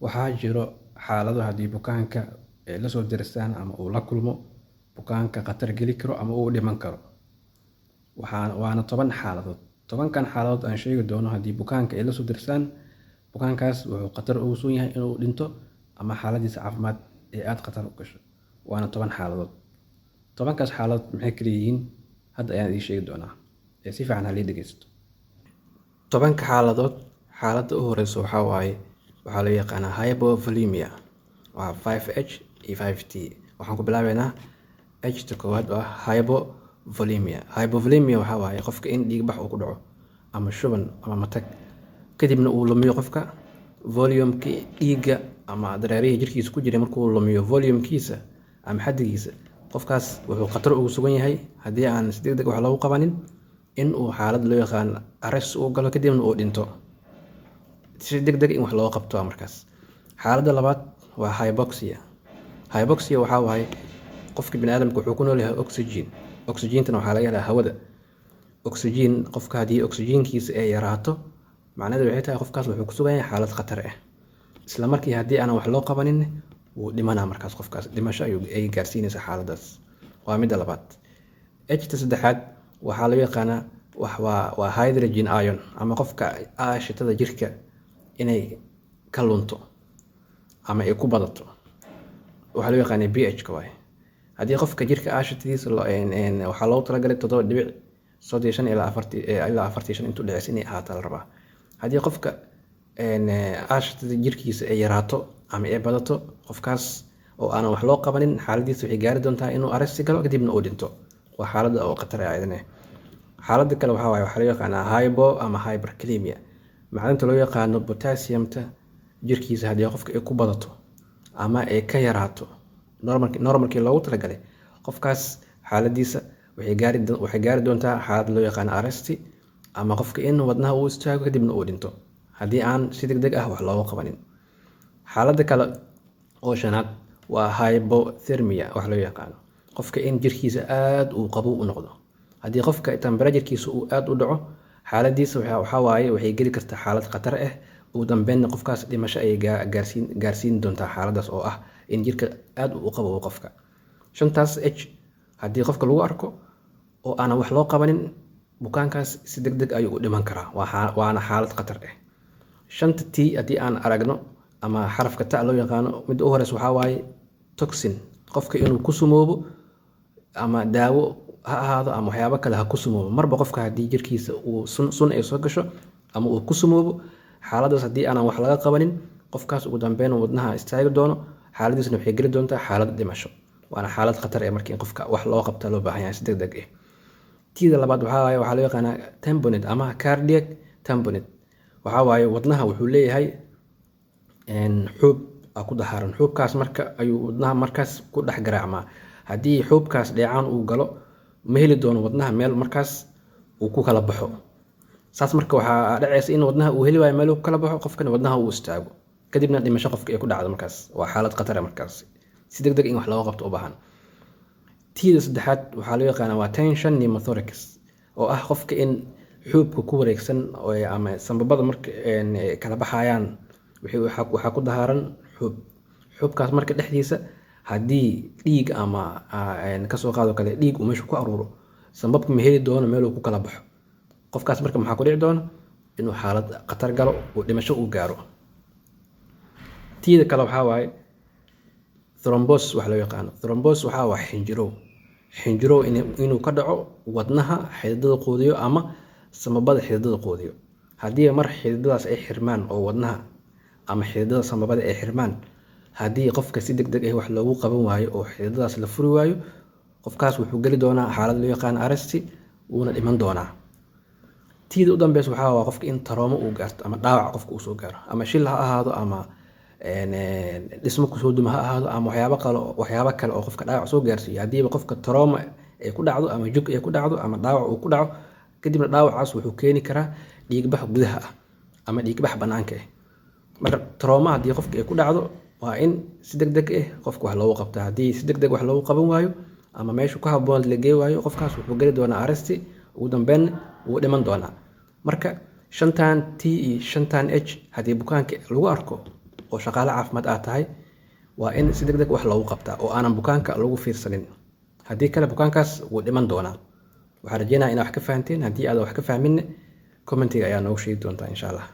Waxaa jiro xaalado haddii bukaanka ay la soo dirsaan ama uu la kulmo bukaanka khatar geli karo ama uu dhiman karo. Waana 10 xaaladood. 10kan xaaladood aan sheegi doono haddii bukaanka ay la soo dirsaan, bukaankaas wuxuu khatar ugu sugan yahay inuu dhinto ama xaaladiisa caafimaad ee aad khatar u gasho. Waana 10 xaaladood. 10kaas xaaladood maxay kala yihiin? Hadda ayaan idiin sheegi doonaa. Si fiican ha ii dhegeysato. 10ka xaaladood, xaaladda u horeysa waxaa loo yaqaanaa hypovolemia. Waa 5H iyo 5T. Waxaan ku bilaabeynaa H-ta koowaad oo ah hypovolemia. Hypovolemia waxaa waaye qofka in dhiig bax uu ku dhaco ama shuban ama matag, kadibna uu lumiyo qofka volume-kii dhiigga ama dareerihii jirkiisa ku jiray. Markuu lumiyo volume-kiisa ama xaddigiisa, qofkaas wuxuu khatar ugu sugan yahay haddii aan si degdeg wax loogu qabanin in uu xaalad loo yaqaan arrest uu galo, kadibna uu dhinto. Si degdeg in wax looga qabto markaas. Xaaladda labaad waa hypoxia. Hypoxia waxaa waaye qofka bini'aadamka wuxuu ku nool yahay oxygen. Oxygen-tana waxaa laga helaa hawada. Oxygen qofka haddii oxygen-kiisa ay yaraato, macnaheedu waxay tahay qofkaas wuxuu ku sugan yahay xaalad khatar ah. Isla markii haddii aan wax loo qabanin wuu dhimanaa markaas. Qofkaas dhimasho ay gaarsiinaysaa xaaladdaas. Waa midda labaad. H-ta saddexaad waxaa loo yaqaanaa waa hydrogen ion ama qofka aashitada jirka inay ka lunto ama ay ku badato. Waxaa loo yaqaanaa pH-ka waaye. Haddii qofka jirka aashitadiisa waxaa loogu talagalay 7.35 ilaa 45 intuu dhexeysa inay ahaato la rabaa. Haddii qofka aashitada jirkiisa ay yaraato ama ay badato, qofkaas oo aanan wax loo qabanin, xaaladiisa waxay gaari doontaa inuu arrest galo, kadibna uu dhinto. Waa xaaladda oo khatar ah ayadana. Xaaladda kale waxaa loo yaqaanaa hypo ama hyperkalemia. Macdanta loo yaqaano potassium-ta jirkiisa haddii qofka ay ku badato ama ay ka yaraato normalkii loogu talagalay, qofkaas xaaladiisa waxay gaari doontaa xaalad loo yaqaano arrest ama qofka in wadnaha uu istaago kadibna uu dhinto haddii aan si degdeg ah wax looga qabanin. Xaaladda kale oo shanaad waa hypothermia wax loo yaqaano. Qofka in jirkiisa aad uu qabow u noqdo. Haddii qofka temperature-kiisa uu aad u dhaco, xaaladiisa waxay geli kartaa xaalad khatar ah. Ugu dambeynna qofkaas dhimasho ay gaarsiin doontaa xaaladdaas oo ah in jirka aad u qabow qofka. 5taas H haddii qofka lagu arko oo aanan wax loo qabanin, bukaankaas si degdeg ayuu u dhiman karaa. Waana xaalad khatar ah. 5ta T haddii aan aragno ama xarafka ta loo yaqaano, midda u horeysa waxaa waaye toxin. Qofka inuu ku sumoobo ama daawo ha ahaado ama waxyaabo kale ha ku sumoobo. Marba qofka haddii jirkiisa uu sun ay soo gasho ama uu ku sumoobo, xaaladdaas haddii aanan wax laga qabanin, qofkaas ugu dambeyn wadnaha istaagi doono, xaaladiisna waxay geli doontaa xaalad dhimasho. Waana xaalad khatar ah markii qofka wax loo qabta loo baahan yahay si degdeg ah. Tida labaad waxaa loo yaqaanaa tamponade ama cardiac tamponade. Waxaa waaye wadnaha wuxuu leeyahay xuub ku daharan. Xuubkaas marka ayuu wadnaha markaas ku dhex garaacmaa. Haddii xuubkaas dheecaan uu galo, ma heli doono wadnaha meel markaas uu ku kala baxo. Saas marka waxaa dhacaysa in wadnaha uu heli waayo meel uu ku kala baxo, qofkana wadnaha uu istaago, kadibna dhimasho qofka ay ku dhacdo markaas. Waa xaalad khatar ah markaas. Si degdeg in wax looga qabto u baahan. Tida saddexaad waxaa loo yaqaanaa waa tension pneumothorax oo ah qofka in xuubka ku wareegsan ama sanbabada marka kala baxayaan waxaa ku daharan xuub. Xuubkaas marka dhexdiisa haddii dhiig ama kasoo qaado kale dhiig uu meesha ku aruuro, sanbabka ma heli doono meel uu ku kala baxo. Qofkaas marka maxaa ku dhici doona inuu xaalad khatar galo oo dhimasho uu gaaro. Tida kale waxaa waaye thrombus wax loo yaqaano. Thrombus waxaa waa xinjirow inuu ka dhaco wadnaha xididada quudiyo ama sanbabada xididada quudiyo. Haddii mar xididadaas ay xirmaan oo wadnaha ama xididada sanbabada ay xirmaan, haddii qofka si degdeg ah wax loogu qaban waayo oo xididadaas la furi waayo, qofkaas wuxuu geli doonaa xaalad loo yaqaan arrest, wuuna dhiman doonaa. Tida u dambeysa waxaa waa qofka in trauma uu gaarto ama dhaawac qofka uu soo gaaro, ama shil ha ahaado ama dhismo kusoo duma ha ahaado ama waxyaabo kale oo qofka dhaawac soo gaarsiiyo. Haddiiba qofka trauma ay ku dhacdo ama jug ay ku dhacdo ama dhaawac uu ku dhaco, kadibna dhaawacaas wuxuu keeni karaa dhiigbax gudaha ah ama dhiigbax banaanka ah. Marka trauma haddii qofka ay ku dhacdo, waa in si degdeg ah qofka wax loogu qabtaa. Haddii si degdeg wax loogu qaban waayo ama meesha ku habboon la geey waayo, qofkaas wuxuu geli doonaa arrest, ugu dambeyn wuu dhiman doonaa. Marka 5tan T iyo 5tan H haddii bukaanka lagu arko, oo shaqaale caafimaad aad tahay waa in si degdeg wax loogu qabtaa oo aanan bukaanka lagu fiirsanin. haddii kale bukaankaas wuu dhiman doonaa. waxaan rajeynayaa inaad wax ka fahanteen. haddii aad wax ka fahminne commentiga ayaa noogu sheegi doontaa insha allah.